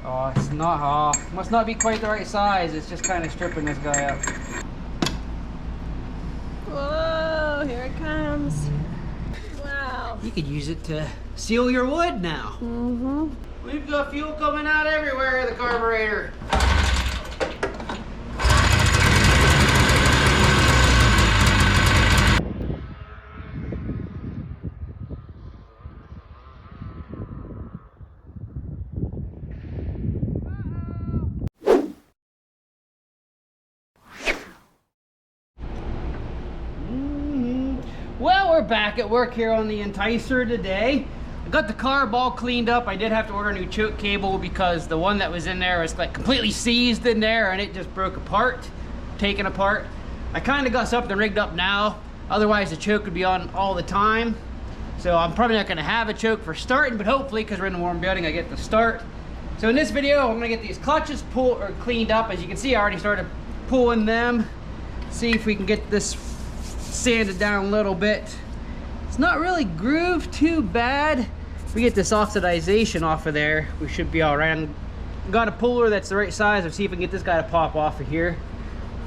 Oh, it's not, oh, must not be quite the right size. It's just kind of stripping this guy up. Whoa, here it comes. Wow. You could use it to seal your wood now. Mm-hmm. We've got fuel coming out everywhere, the carburetor. Well, we're back at work here on the Enticer today. I got the carb all cleaned up. I did have to order a new choke cable because the one that was in there was like completely seized in there and it just broke apart, taken apart. I kind of got something rigged up now. Otherwise the choke would be on all the time. So I'm probably not gonna have a choke for starting, but hopefully, because we're in a warm building, I get to start. So in this video, I'm gonna get these clutches pulled or cleaned up. As you can see, I already started pulling them. See if we can get this sanded down a little bit. It's not really grooved too bad. If we get this oxidization off of there, we should be all right. Got a puller that's the right size. Let's see if we can get this guy to pop off of here.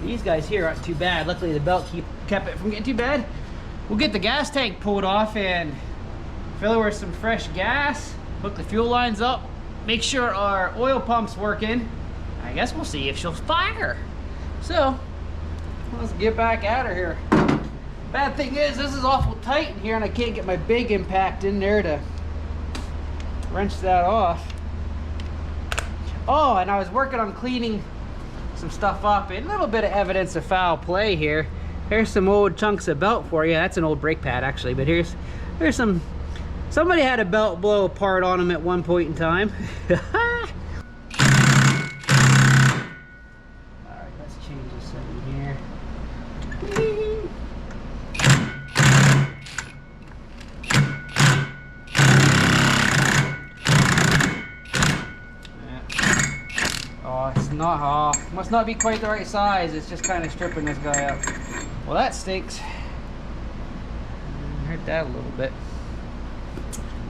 These guys here aren't too bad. Luckily the belt kept it from getting too bad. We'll get the gas tank pulled off and fill it with some fresh gas, hook the fuel lines up, make sure our oil pump's working. I guess we'll see if she'll fire. So let's get back at her here. Bad thing is, this is awful tight in here and I can't get my big impact in there to wrench that off. Oh, and I was working on cleaning some stuff up. A little bit of evidence of foul play here. Here's some old chunks of belt for you. That's an old brake pad actually, but here's some, somebody had a belt blow apart on them at one point in time. Alright, let's change this in here. Oh, it's not, oh, must not be quite the right size. It's just kind of stripping this guy up. Well, that stinks. Hurt that a little bit.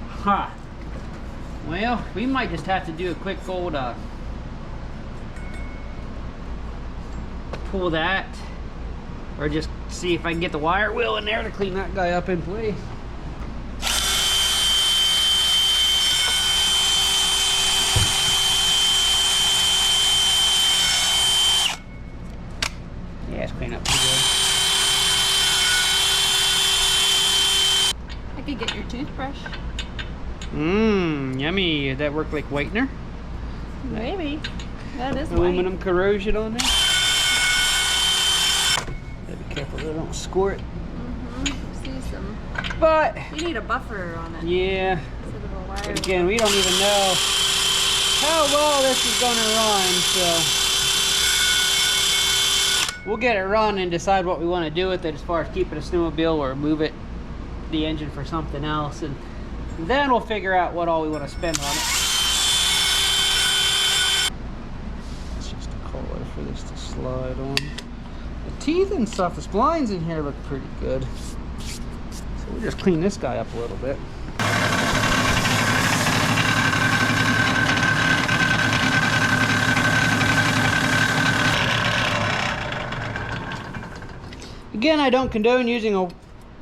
Huh. Well, we might just have to do a quick old pull that, or just see if I can get the wire wheel in there to clean that guy up in place. Yeah, it's clean up pretty good. I could get your toothbrush. Mmm, yummy. Does that work like whitener? Maybe. That is aluminum white. corrosion on there. Gotta be careful that I don't score it. See some. But you need a buffer on it. Yeah. Instead of a wire. But again, we don't even know how well this is gonna run, so we'll get it run and decide what we want to do with it as far as keep it a snowmobile or move it, the engine, for something else, and then we'll figure out what all we want to spend on it. It's just a collar for this to slide on. The teeth and stuff, the splines in here look pretty good. So we'll just clean this guy up a little bit. Again, I don't condone using a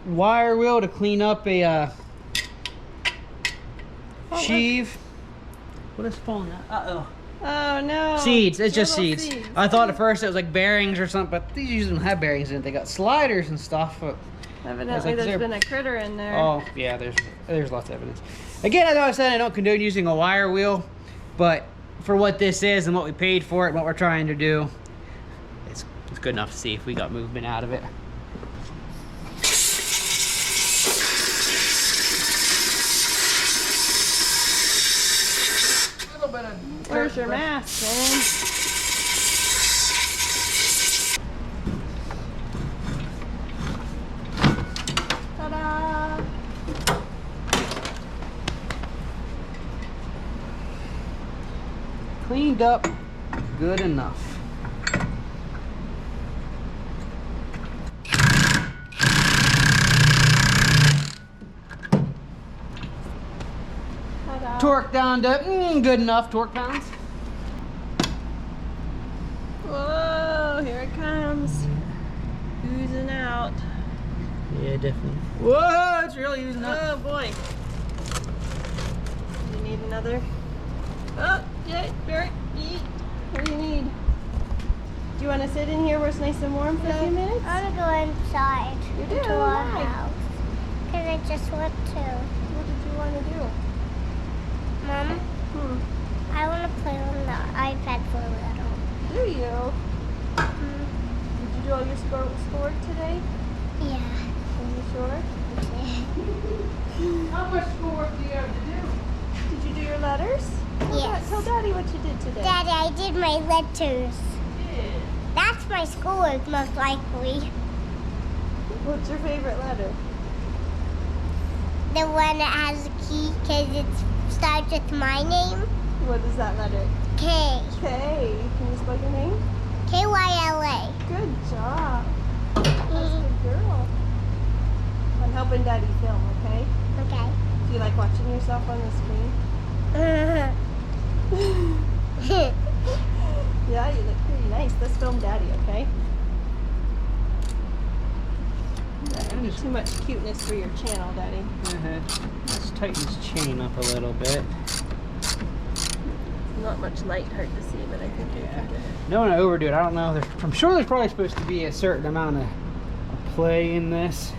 wire wheel to clean up a sheave. What is falling out? Uh-oh. Oh no. Seeds. It's just Little seeds. I thought at first it was like bearings or something, but these usually don't have bearings in it. They got sliders and stuff. But evidently there's been a critter in there. Oh, yeah, there's lots of evidence. Again, I know I said I don't condone using a wire wheel, but for what this is and what we paid for it and what we're trying to do, it's good enough to see if we got movement out of it. Where's your mask, man? Ta-da! Cleaned up, good enough. Torque down to good enough torque pounds. Whoa, here it comes. Oozing out. Yeah, definitely. Whoa, it's really oozing out. Oh boy. Do you need another? Oh, yeah, Barrett, eat. What do you need? Do you want to sit in here where it's nice and warm for a few minutes? I want to go inside. You do? To our Why? house. Because I just want to. What did you want to do? Mom, I want to play on the iPad for a little. Do you? Did you do all your schoolwork today? Yeah. Are you sure? How much schoolwork do you have to do? Did you do your letters? Yes. Tell Daddy what you did today. Daddy, I did my letters. Yeah. That's my schoolwork, most likely. What's your favorite letter? The one that has a key because it starts with my name. What is that letter? K. K. Can you spell your name? K-Y-L-A. Good job. That's a good girl. I'm helping Daddy film, okay? Okay. Do you like watching yourself on the screen? Yeah, you look pretty nice. Let's film Daddy, okay? That would be too much cuteness for your channel, Daddy. Let's tighten this chain up a little bit. Not much light, hard to see, but I think you can get it. Don't want to overdo it. I don't know. I'm sure there's probably supposed to be a certain amount of play in this.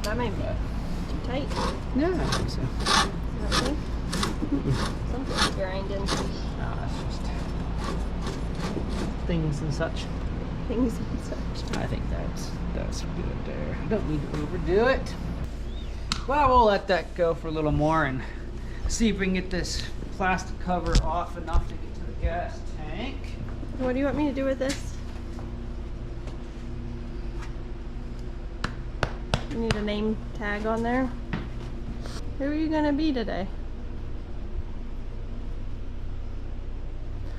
That might be too tight. No, I don't think so. Nothing. Something's grinding. No, that's just things and such. Things and such. I think that's good there. Don't need to overdo it. Well, we'll let that go for a little more and see if we can get this plastic cover off enough to get to the gas tank. What do you want me to do with this? You need a name tag on there. Who are you gonna be today?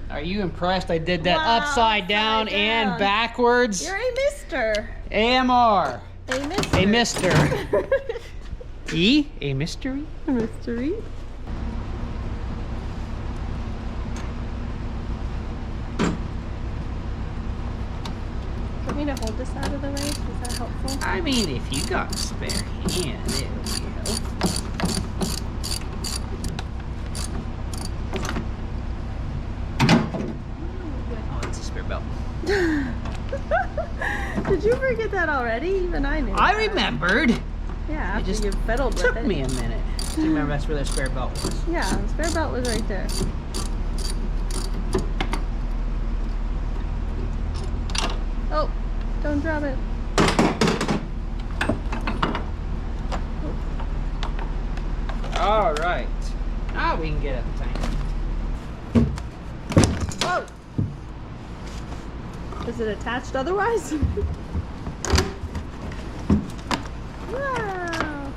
Are you impressed? I did that Wow, upside down and backwards. You're a mister. AMR. A mister. A mister. E? A mystery? Mystery. Want me to hold this out of the way? Is that helpful? I mean, if you got a spare hand, it would be helpful. Oh, it's a spare belt. Did you forget that already? Even I knew. I that. remembered. Yeah, after just you fiddled with Took it. me a minute to remember that's where the spare belt was. Yeah, the spare belt was right there. Oh, don't drop it. All right. Now we can get at the tank. Whoa! Is it attached otherwise? Wow!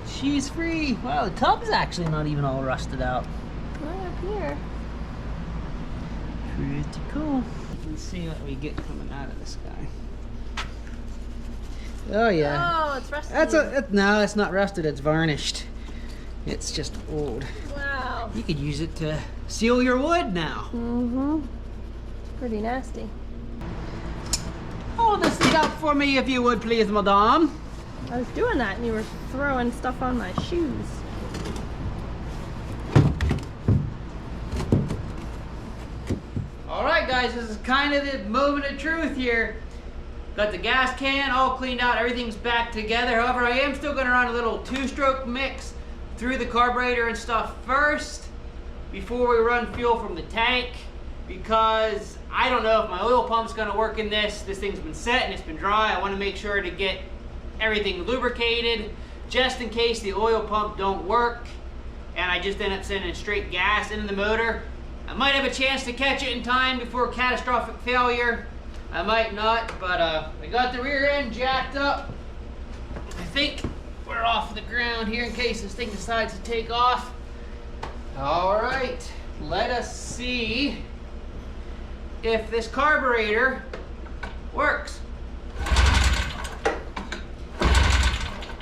She's free. Wow, the tub's actually not even all rusted out. Right up here. Pretty cool. Let's see what we get coming out of this guy. Oh yeah. Oh, it's rusty. No, it's not rusted. It's varnished. It's just old. Wow. You could use it to seal your wood now. Mm-hmm. Pretty nasty. Hold this seat up for me if you would, please, madame. I was doing that and you were throwing stuff on my shoes. All right, guys, this is kind of the moment of truth here. Got the gas can all cleaned out, everything's back together. However, I am still gonna run a little two-stroke mix through the carburetor and stuff first before we run fuel from the tank, because I don't know if my oil pump's gonna work in this. This thing's been set and it's been dry. I wanna make sure to get everything lubricated just in case the oil pump don't work and I just end up sending straight gas into the motor. I might have a chance to catch it in time before catastrophic failure. I might not, but I got the rear end jacked up. I think we're off the ground here in case this thing decides to take off. All right, let us see if this carburetor works.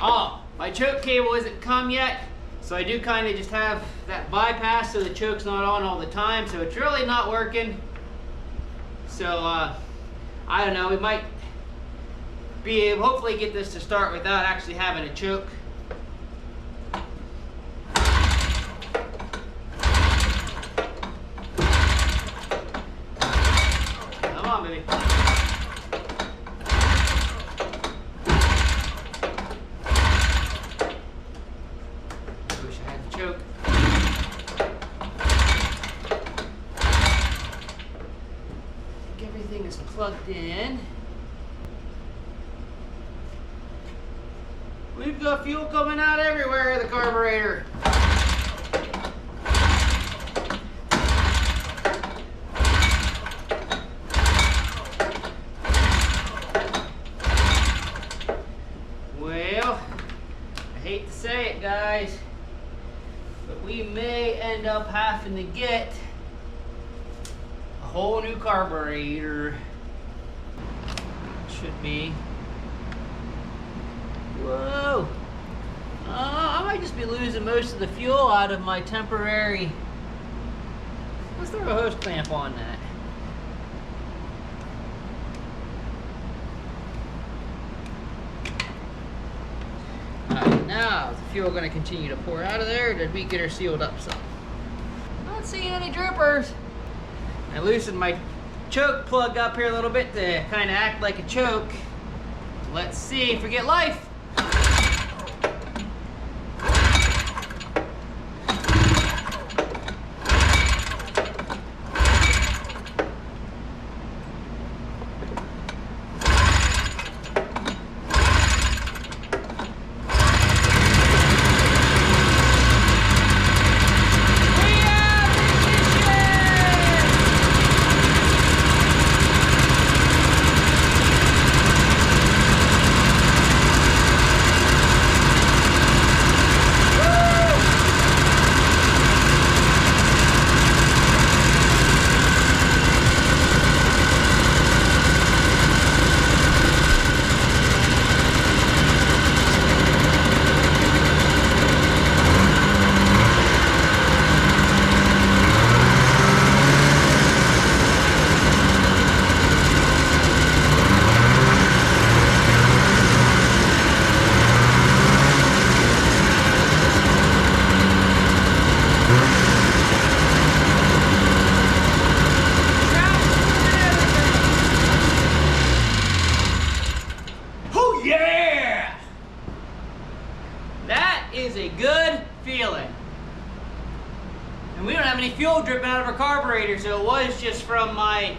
Oh, my choke cable isn't come yet, so I do kind of just have that bypass so the choke's not on all the time, so it's really not working. So I don't know, we might be able, hopefully get this to start without actually having a choke. Come on, baby. Wish I had the choke. Everything is plugged in. We've got fuel coming out everywhere of the carburetor. Well, I hate to say it, guys, but we may end up having to get a whole new carburetor. Should be. Whoa! I might just be losing most of the fuel out of my temporary. Let's throw a hose clamp on that. Alright, now is the fuel going to continue to pour out of there, or did we get her sealed up some? Not seeing any drippers. I loosened my choke plug up here a little bit to kind of act like a choke. Let's see if we get life. And we don't have any fuel dripping out of our carburetor, so it was just from my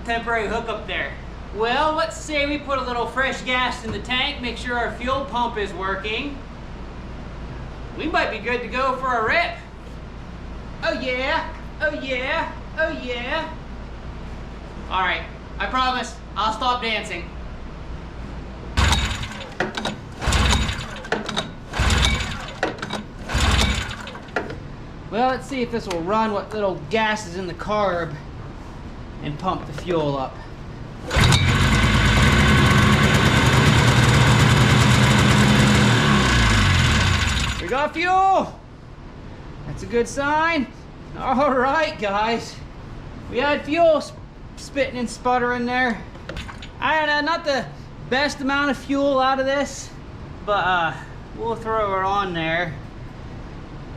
temporary hookup there. Well, let's say we put a little fresh gas in the tank, make sure our fuel pump is working. We might be good to go for a rip. Oh yeah, oh yeah, oh yeah. All right, I promise, I'll stop dancing. Well, let's see if this will run what little gas is in the carb and pump the fuel up. We got fuel! That's a good sign. All right, guys. We had fuel spitting and sputtering there. I don't know, not the best amount of fuel out of this, but we'll throw her on there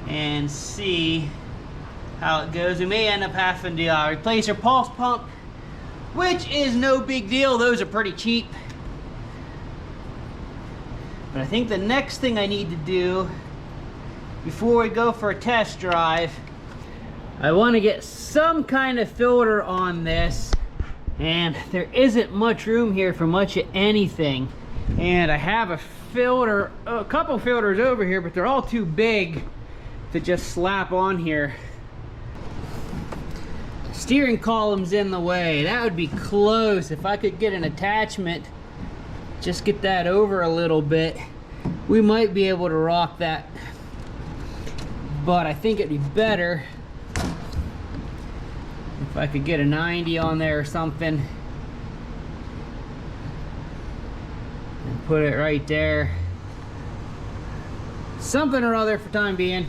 and see how it goes. We may end up having to replace our pulse pump, which is no big deal. Those are pretty cheap. But I think the next thing I need to do before we go for a test drive, I want to get some kind of filter on this, and there isn't much room here for much of anything. And I have a filter, a couple filters over here, but they're all too big to just slap on here. Steering column's in the way. That would be close. If I could get an attachment, just get that over a little bit, we might be able to rock that. But I think it'd be better if I could get a 90 on there or something and put it right there. Something or other for time being.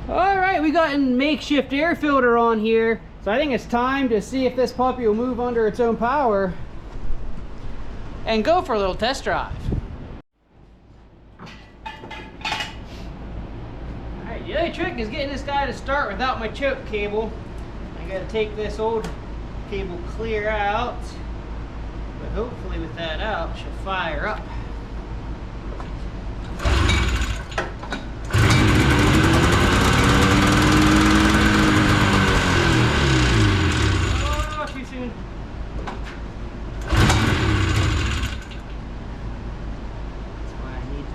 All right, we got a makeshift air filter on here. So I think it's time to see if this puppy will move under its own power and go for a little test drive. Alright, the other trick is getting this guy to start without my choke cable. I gotta take this old cable clear out, but hopefully with that out, she'll fire up.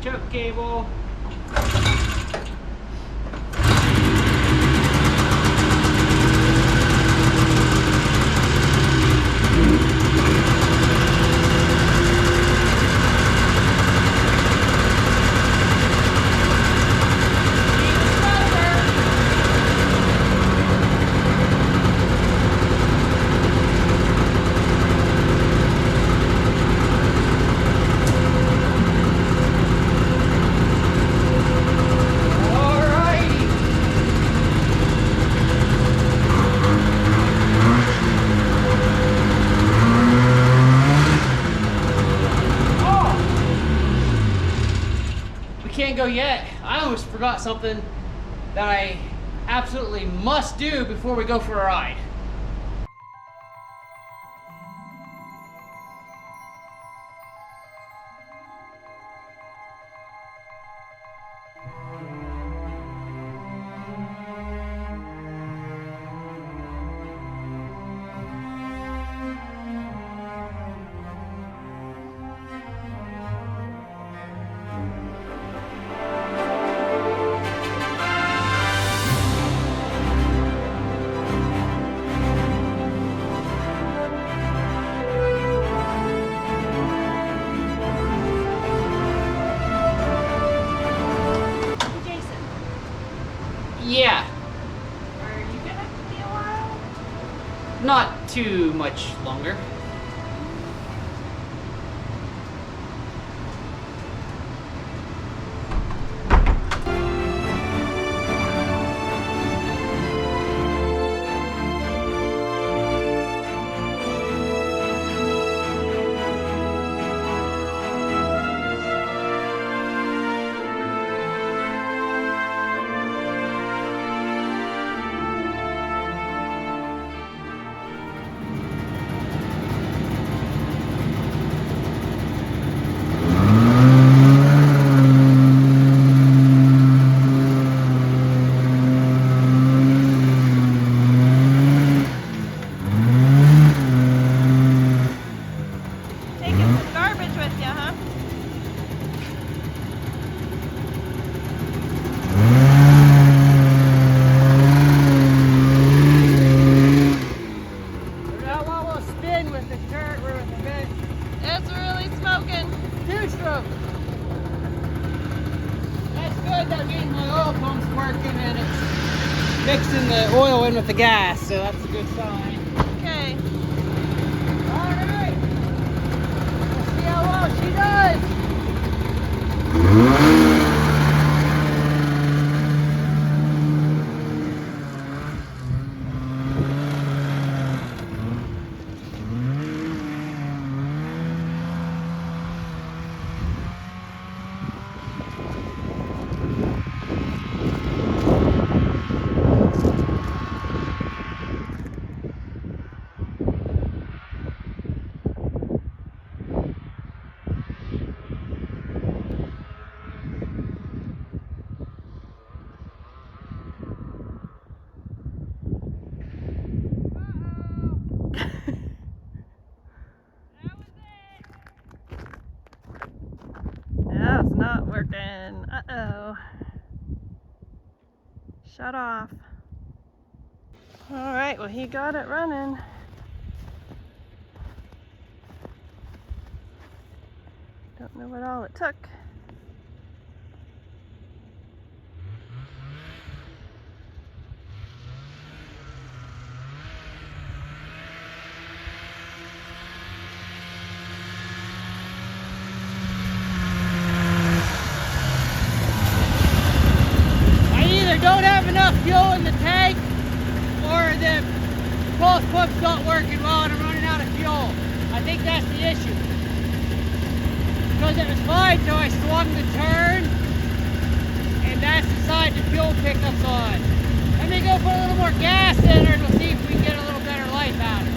Choke cable. Can't go yet. I almost forgot something that I absolutely must do before we go for a ride. Yeah. Are you gonna be a while? Not too much longer. Mixing the oil in with the gas, so that's a good sign. Okay. Alright. Let's see how well she does. That's not working. Uh-oh. Shut off. Alright, well he got it running. Don't know what all it took. I either don't have enough fuel in the tank, or the both pumps not working well and I'm running out of fuel. I think that's the issue. Because it was fine till I swung the turn, and that's the side the fuel pickup's on. Let me go put a little more gas in her and we'll see if we can get a little better life out of her.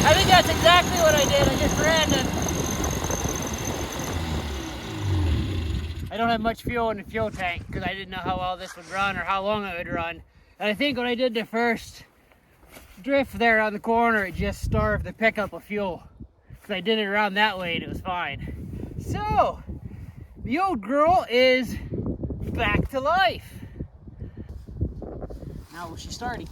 I think that's exactly what I did. I just ran and I don't have much fuel in the fuel tank because I didn't know how well this would run or how long it would run. And I think when I did the first drift there on the corner, it just starved the pickup of fuel. Because I did it around that way and it was fine. So, the old girl is back to life. Now will she start again?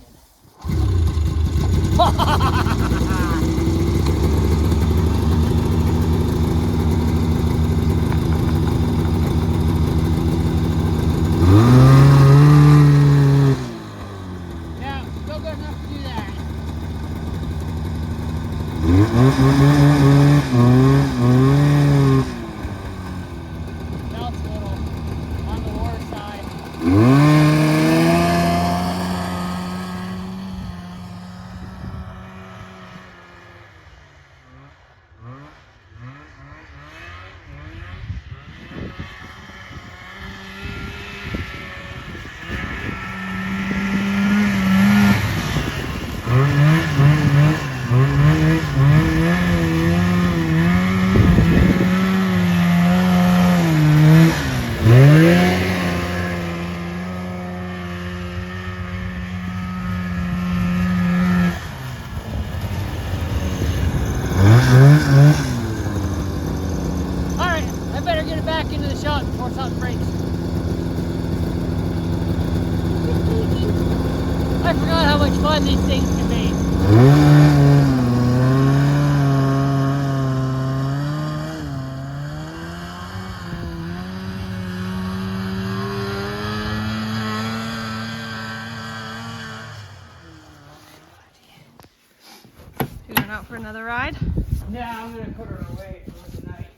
Yeah, still good enough to do that. Belt's a little on the lower side. Alright, I better get it back into the shop before something breaks. I forgot how much fun these things can be. You going out for another ride? Yeah, I'm gonna put her away for the night.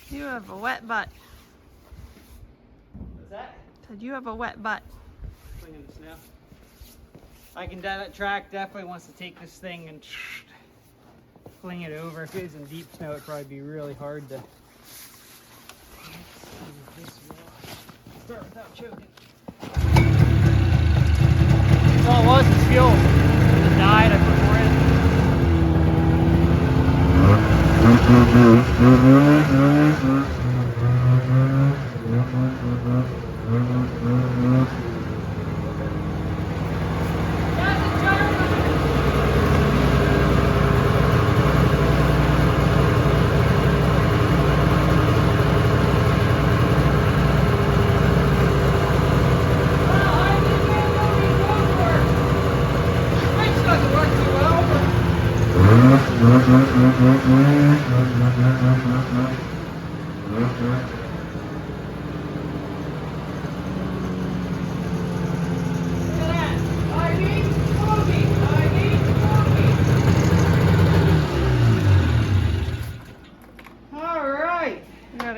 You have a wet butt. What's that? Said you have a wet butt. Swinging the snow. I can that track definitely wants to take this thing and fling it over. If it was in deep snow, it'd probably be really hard to start without choking. That's all it was fuel. It died, I put more in.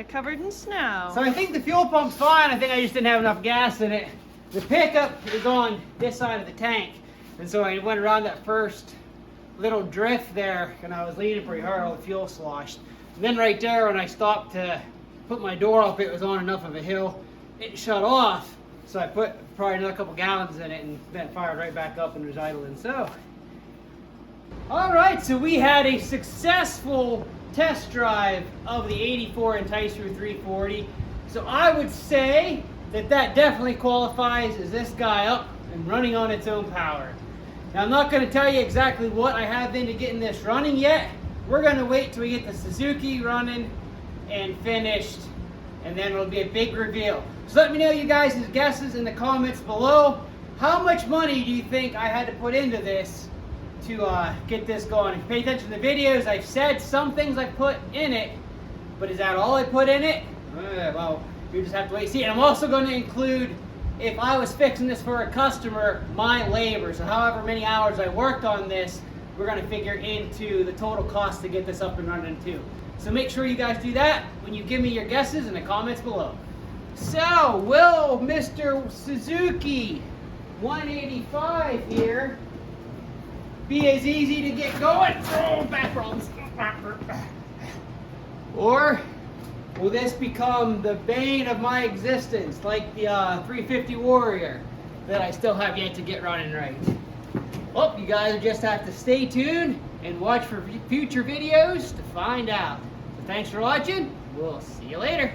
Covered in snow. So I think the fuel pump's fine. I think I just didn't have enough gas in it. The pickup is on this side of the tank. And so I went around that first little drift there and I was leaning pretty hard, all the fuel sloshed. And then right there when I stopped to put my door up, it was on enough of a hill. It shut off. So I put probably another couple gallons in it and then it fired right back up and was idling. So All right, so we had a successful test drive of the 84 Enticer 340. So I would say that definitely qualifies as this guy up and running on its own power. Now I'm not going to tell you exactly what I have into getting this running yet. We're going to wait till we get the Suzuki running and finished, and then it'll be a big reveal. So let me know you guys' guesses in the comments below. How much money do you think I had to put into this to get this going? If you pay attention to the videos, I've said some things I put in it, but is that all I put in it? Well, you just have to wait and see. And I'm also going to include, if I was fixing this for a customer, my labor. So however many hours I worked on this, we're going to figure into the total cost to get this up and running too. So make sure you guys do that when you give me your guesses in the comments below. So, will Mr. Suzuki 185 here be as easy to get going? Oh, back problems. Or will this become the bane of my existence, like the 350 Warrior that I still have yet to get running right? Well, you guys just have to stay tuned and watch for future videos to find out. So thanks for watching. We'll see you later.